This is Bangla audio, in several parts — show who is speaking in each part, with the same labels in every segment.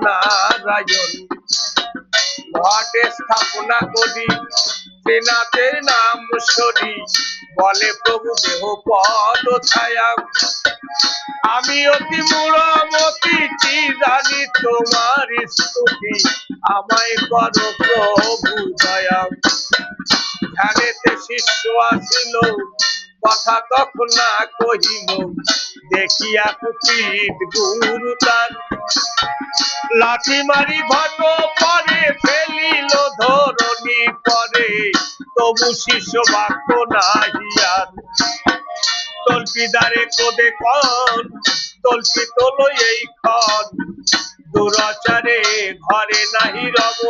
Speaker 1: নারায়ণ ঘটে স্থাপনা করি শ্রীনাথের নাম সরি বলে প্রভু দেহ পদ ছায়া আমি অতি মূঢ়মতি কি জানি তোমার স্তুতি আমায় করো প্রভু দয়া ধ্যানেতে শিষ্য আসিল কথা তখন না কহিল দেখিয়া কুপিত গুরু তার লাঠি মারি ঘট পরে ফেলিল ধরণী পরে তবু শিষ্য বাক্য নাহিয়ার তল্পিদারে কোদে কন তল্পি তোলো এই ক্ষণ দুরাচারে ঘরে নাহি রব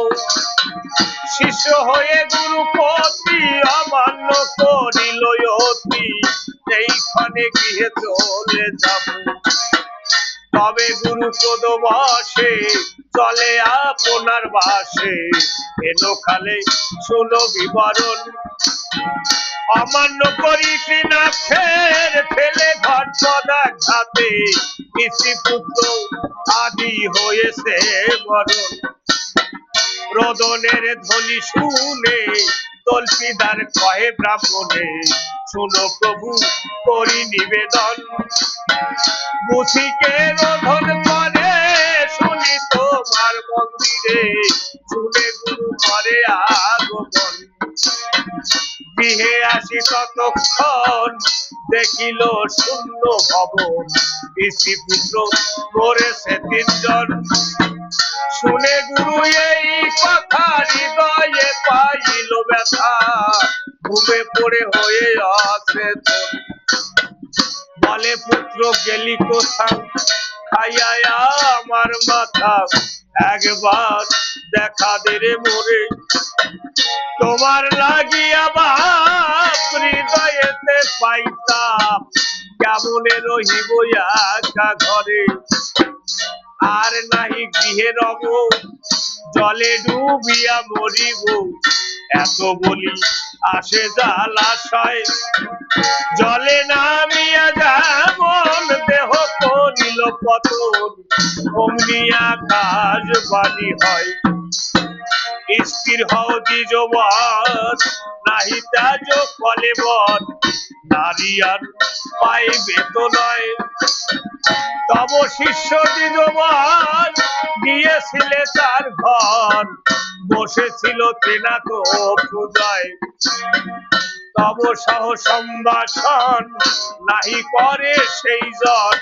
Speaker 1: শিষ্য হয়ে গুরুপতি অমান্য করিল অতি এইখানে গৃহে চলে যাব তবে গুরু পদ বসে চলে আপনার বাসে এলো কালে শোনো বিবরণ অমান্য করি শ্রীনাথের ফেলে ঘট পদাঘাতে স্ত্রীপুত্র আদি হয়েছে মরণ রোদনের ধ্বনি শুনে তল্পিদার কহে ব্রাহ্মণে শুনো প্রভু করি নিবেদন বুঝিকে রোধন করে শুনি তোমার মন্দিরে শুনে গুরু করে আগমন গৃহে আসি ততক্ষণ দেখিল শূন্য ভবন স্ত্রীপুত্র করেছে তিনজন শুনে গুরু এই কথা হৃদয়ে পাইল ব্যথা ঘুমে পড়ে হয়ে অচেতন বলে পুত্র গেলি কোথাও খাইয়া আমার মাথা একবার দেখা দে রে মোরে তোমার লাগিয়া বাপ হৃদয়েতে পাইতাম কেমনে রহিব একা ঘরে আর নাহি গৃহে রব জলে ডুবিয়া মরিব এত বলি আসে জালাশয় জলে নামিয়া যেমন দেহ করিল পতন অমনি আকাশ বাণী হয় স্থির হও দ্বিজবর নাহি ত্যাজ কলেবর নারী আর পাইবে তো নয় তব শিষ্য দ্বিজবর গিয়েছিলে তার ঘর বসেছিল তেনা তো পূজায় তব সহ সম্ভাষণ নাহি করে সেই জন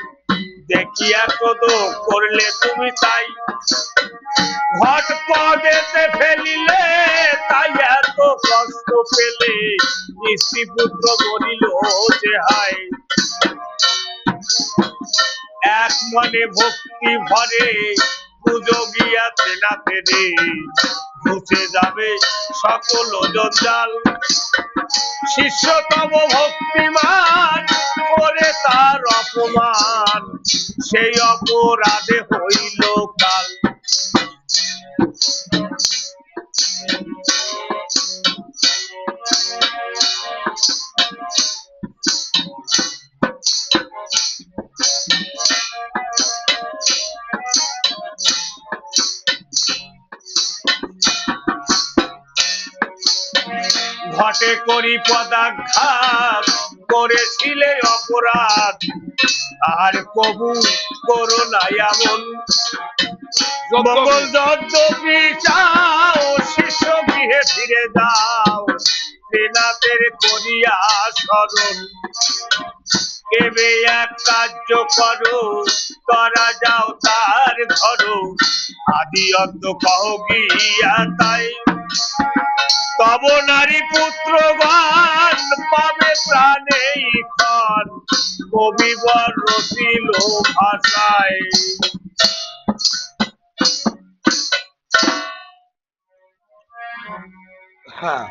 Speaker 1: দেখিয়া কত করলে তুমি তাই ঘট পদেতে ফেলিলে তাই এত কষ্ট পেলে স্ত্রীপুত্র বলিল যে হায় এক মনে ভক্তি ভরে পুজো গিয়াছে না ফেরে ঘুচে যাবে সকল জঞ্জাল শিষ্য তব ভক্তিমান করে তার অপমান সেই অপরাধে হইল কাল ঘটে করি পদাঘাত করেছিলে অপরাধ আর কবু করো না এমন মঙ্গল যদ্যপি চাও শিষ্য গৃহে ফিরে যাও শ্রীনাথের করিয়া স্মরণ এবে এক কার্য করো করা যাও তার ধরো আদি অন্ত কহ গিয়া তাই তব নারী পুত্রগণ পাবে প্রাণে ক্ষণ কবিবর রসিল ভাষায় হ্যাঁ